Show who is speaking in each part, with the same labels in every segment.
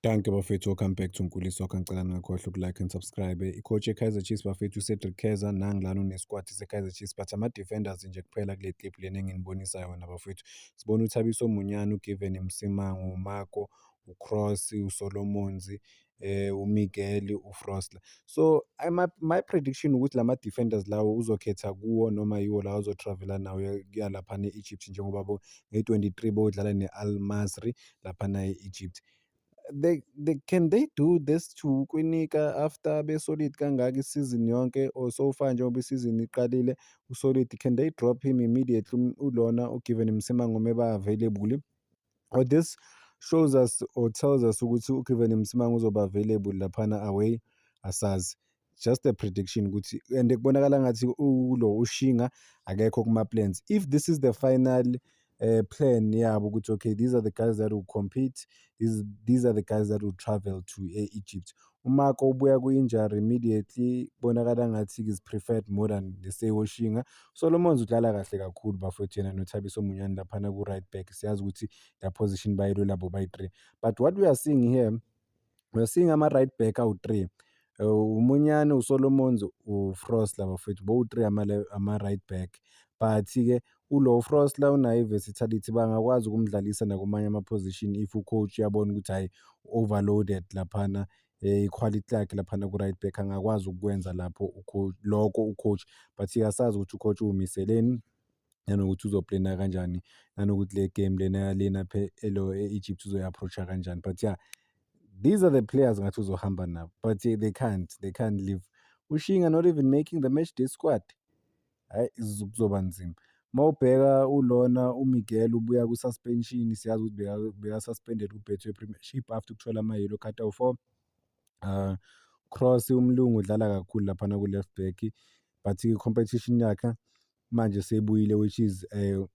Speaker 1: Danke bafethu, welcome back to Nkulisokho. Ngicela ningakhohlwa uku-like and subscribe. I-coach ye-Kaizer Chiefs bafethu uCedric Keza nangilana unesquad se-Kaizer Chiefs, but ama-defenders nje kuphela kule clip lena enginibonisa yona bafethu. Sibona uThabiso Munyana, uGiven Msimangu, uMarco, uCross, uSolomonzi, uMiguel, uFrosler. So my prediction ukuthi lama-defenders lawo uzokhetha kuwo noma yiwo lawo uzotravela nawo kuya laphana e-Egypt, njengoba nge-23 bodlala ne-Al Masry laphana e-Egypt. They do this to Kwinika after besolid kangaka isizini yonke, or so far njengoba isizini iqalile usolid? Can they drop him immediately ulona uGiven Msimangu meba available, or this shows us or tells us ukuthi uGiven Msimangu uzoba available laphana away? Asazi, just a prediction ukuthi, and kubonakala ngathi ulo ushinga akekho kuma plans. If this is the final plan yabo ukuthi okay, these are the guys that will compete, these are the guys that will travel to Egypt. uMarco ubuya ku-injury immediately, kubonakala ngathi is preferred more than the say Oshinga. Solomon udlala kahle kakhulu bafethu, yena noThabiso Munyana laphana ku-right back. Siyazi ukuthi la position bayilo labo bayi-3, but what we are seeing here, we are seeing ama-right back awu-3, uMunyane, uSolomons, uFrosler bafethu, bowu-3 ama-right back. But-ke ulo Frosler unayo i-versatility, bangakwazi ukumdlalisa nakumanye ama-position if ucoach yabona ukuthi hhayi overloaded laphana, iquality yakhe laphana ku-right back angakwazi ukukwenza lapho lokho ucoach. But-ke asazi ukuthi ucoach uwumiseleni nanokuthi uzoplana kanjani, nanokuthi le game lena yalena e-Egypt uzoyi-approach-a kanjani. But yeah, these are the players ngathi uzohamba nabo, but they can't leave Ushinga not even making the match day squad. Hayi, kuzoba nzima. Mawubheka ulona uMiguel ubuya ku-suspension, siyazi ukuthi beka-suspended ubhethwe Premiership after ukuthola ama-yellow card awu-4. Cross umlungu udlala kakhulu laphana ku-left back, but i-competition yakhe manje sebuyile, which is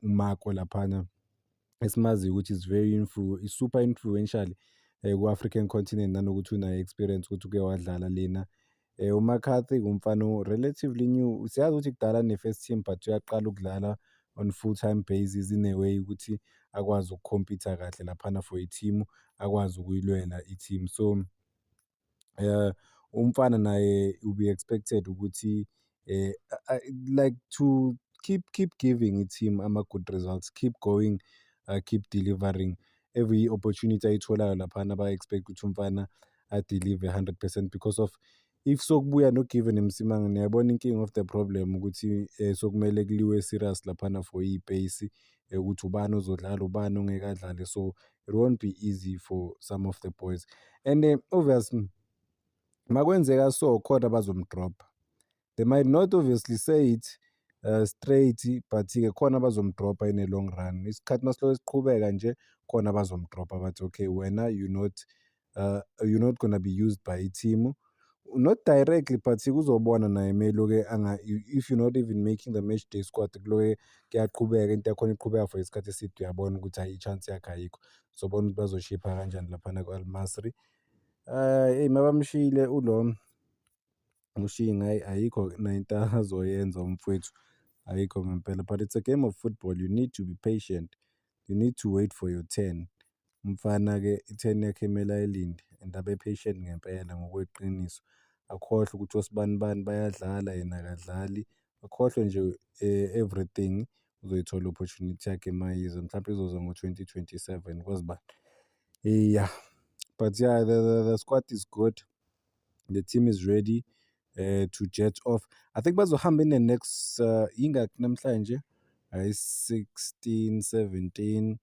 Speaker 1: uMarco laphana, esimaziyo ukuthi is super influential ku-African continent, nanokuthi unayo experience ukuthi uke wadlala lena. uMcCarthy umfana relatively new, siyazi ukuthi kudala ne-first team, but uyaqala ukudlala on full-time basis in a way ukuthi akwazi ukukhompyutha kahle laphana for i-team, akwazi ukuyilwela i-team. So umfana naye will be expected ukuthi like to keep giving i-team ama-good results, keep going, keep delivering every opportunity ayitholayo laphana. Ba-expect ukuthi umfana a-deliver 100%, because of if sokubuya no-Given Msimangu, niyabona inking of the problem ukuthi sokumele kuliwe serious laphana for i-pace, ukuthi ubani ozodlala ubani ongeke adlale. So it won't be easy for some of the boys, and obviously makwenzeka so khona bazomdropa. They might not obviously say it straight, but-ke khona bazomdropa in a long run. Isikhathi masilo siqhubeka nje khona bazomdropa, but okay, wena you're not gonna be used by i-team, not directly, but kuzobona naye meloke if you're not even making the match day squad, kuloke kuyaqhubeka into yakhona iqhubeka for isikhathi eside, uyabona ukuthi hayi i-chance yakhe ayikho. Sobona ukuthi bazoshipha kanjani laphana ku-Al Masry. Mabamshiyile ulo Ushinga, ayikho into azoyenza umfowethu, ayikho ngempela. But it's a game of football, you need to be patient, you need to wait for your turn. Umfana-ke i-turn yakhe kumele ayilinde, and abe patient ngempela ngokweqiniso. Akhohlwe ukuthi osibani bani bayadlala, yena akadlali. Akhohlwe nje everything, uzoyithola opportunity yakhe mayize, mhlawumbe izoza ngo-2027 kwazibani. Yeah, but yeah, the squad is good, the team is ready to jet off. I think bazohamba in the next ingaki namhlanje, 16, 17,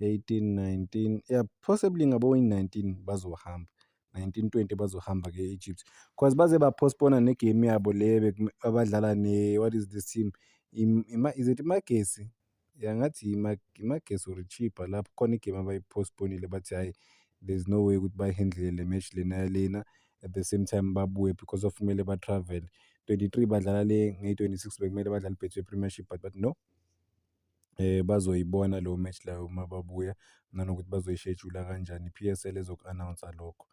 Speaker 1: 18, 19, yeah, possibly ngabo in 19 bazohamba, 19, 20 bazohamba ke-Egypt, because baze bapostpone negame yabo le abadlala what is this team, is it iMagesi? Yeah, ngathi iMagesi or iChippa, lapho khona igame abayipostponile bathi hayi, there's no way ukuthi bayihandle le match lena at the same time babuye, because of kumele ba-travel. 23 badlala le, nge-26 bekumele badlala i-Betway Premiership, but no, bazoyibona lo match layo uma babuya, nanokuthi bazoyishejula kanjani. I-PSL ezoku-announce lokho.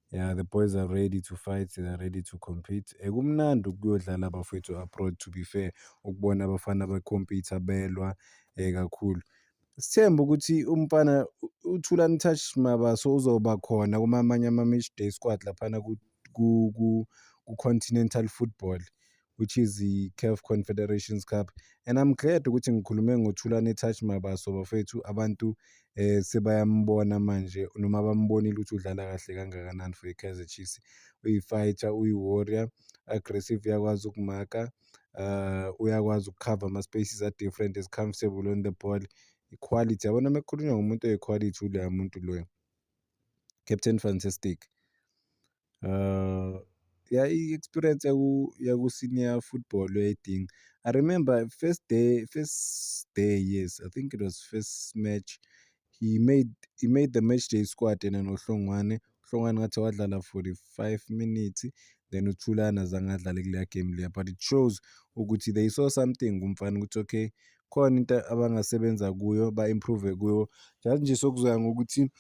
Speaker 1: Yeah, the boys are ready to fight, they are ready to compete. Kumnandi ukuyodlala abafowethu abroad, to be fair, ukubona abafana becompete belwa kakhulu. sithembe ukuthi umfana uThulani Touch Mabaso uzoba khona kumamanye ama-match day squad laphana ku-Continental Football, which is i-CAF Confederations Cup. And I'm glad ukuthi ngikhulume ngoThulani Touch Mabaso bafethu, abantu sebayambona manje noma bambonile ukuthi udlala kahle kangakanani for i-Kaizer Chiefs. Uyi-fighter, uyi-warrior, aggressive, uyakwazi ukumaka, uyakwazi ukukhava ama-spaces a-different, is comfortable on the ball. Equality, yabona uma kukhulunywa ngomuntu oyi-quality uloya muntu loyo, Captain Fantastic. Yeah, i-experience yaku-senior football uyayidinga. I remember first day, yes, I think it was first match. He made the match day squad yena noHlongwane. uHlongwane ngathi wadlala 45 minutes, then uThulani azange adlale kuleya game leya, but it shows ukuthi they saw something kumfana ukuthi okay, khona into abangasebenza kuyo ba-improve kuyo. Just nje sokuzoya ngokuthi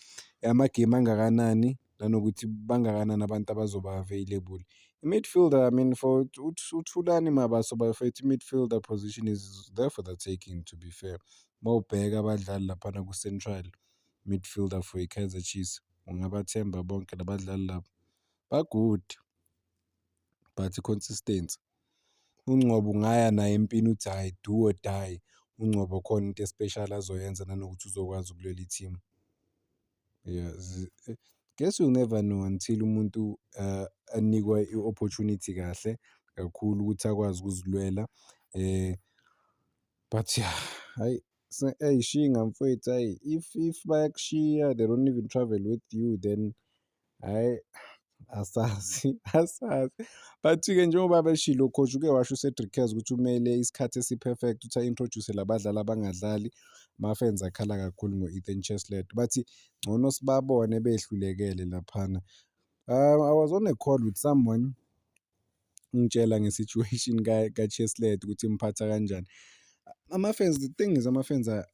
Speaker 1: amagame angakanani nanokuthi bangakanani abantu abazoba available. I-midfielder, I mean, for uThulani Mabaso bafethu, i-midfielder position is there for the taking, to be fair. Mawubheka abadlali laphana ku-central midfielder for i-Kaizer Chiefs, ungabathemba bonke labadlali labo. Ba-good but consistency. uNgcobo ungaya naye empini uthi hhayi, do or die. uNgcobo khona into especial azoyenza nanokuthi uzokwazi ukulela i-team. Yeah, guess you'll never know until umuntu anikwa i-opportunity kahle kakhulu ukuthi akwazi ukuzilwela. But yeah, hayi shinga mfowethu, hayi if bayakushiya, they don't even travel with you, then hayi asazi. But-ke njengoba beshilo coach, uke washo uCedric Keza ukuthi umele isikhathi esi-perfect ukuthi a-introduce labadlali abangadlali. Ama-fans akhala kakhulu ngo-Ethan Cheslet, bathi ngcono sibabone behlulekele laphana. I was on a call with someone ngitshela nge-situation ka-Cheslet ukuthi imphatha kanjani. Ama-fans, the thing is, ama-fans are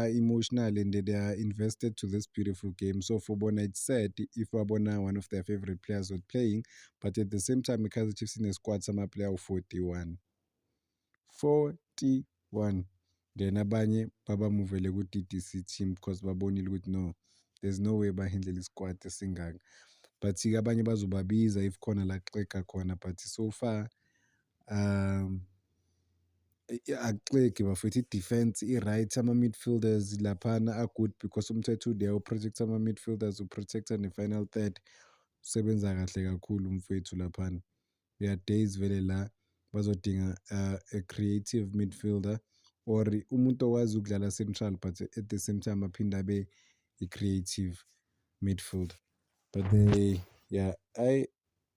Speaker 1: emotional and they are invested to this beautiful game. So for bona, it's sad if wabona one of their favorite players was playing, but at the same time, because Chiefs in a squad, some player 41. Then abanye babamuvele ku-DDC team because babonile ukuthi no, there's no way bahandle isquad esingaka. But-ke abanye bazobabiza if khona la kuxega khona, but so far akuxegi bafethu. I-defense i-right, ama-midfielders laphana are-good because umthetho ude uprotect ama-midfielders, uprotecta ne-final third. Usebenza kahle kakhulu umfowethu laphana. There are days vele la bazodinga a creative midfielder or umuntu owazi ukudlala central but at the same time aphinde abe i-creative midfielder. But yeah,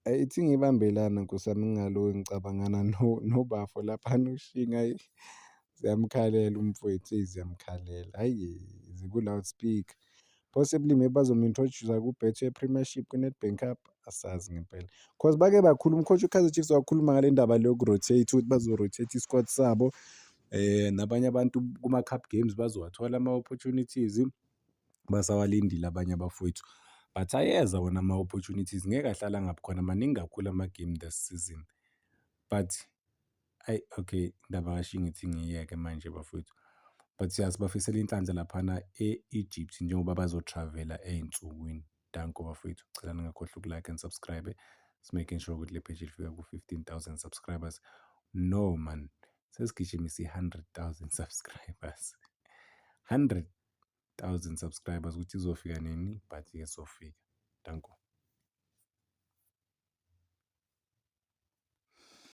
Speaker 1: ithi ngibambelana nkosami ngingalo ngicabangana noBafo laphana ushinga. Ziyamkhalela umfowethu, ziyamkhalela. Hhayi, ziku-loudspeaker. Possibly maybe bazom-introduce-a ku-Betway Premiership, ku-Nedbank Cup, asazi ngempela. Cause bake bakhuluma, u-coach u-Kaizer Chiefs wakhuluma ngale ndaba le yoku-rotate, ukuthi bazo-rotate i-squad sabo. Nabanye abantu kuma-cup games bazowathola ama-opportunities. Basawalindile abanye abafowethu, but ayeza wona ama-opportunities, ngeke ahlala angabi khona, maningi kakhulu ama-game this season. But okay, indaba kaShinga ithi ngiyeke manje bafowethu, but siyasibafisela inhlanhla laphana e-Egypt njengoba bazotravela ey'nsukwini. Danko bafowethu, cela ningakhohlwa uku-like and subscribe. It's making sure ukuthi le page ifika ku-15,000 subscribers. No man, sesigijimise i-100,000 subscribers. 100,000 subscribers ukuthi izofika nini, but iyesofika. Danko.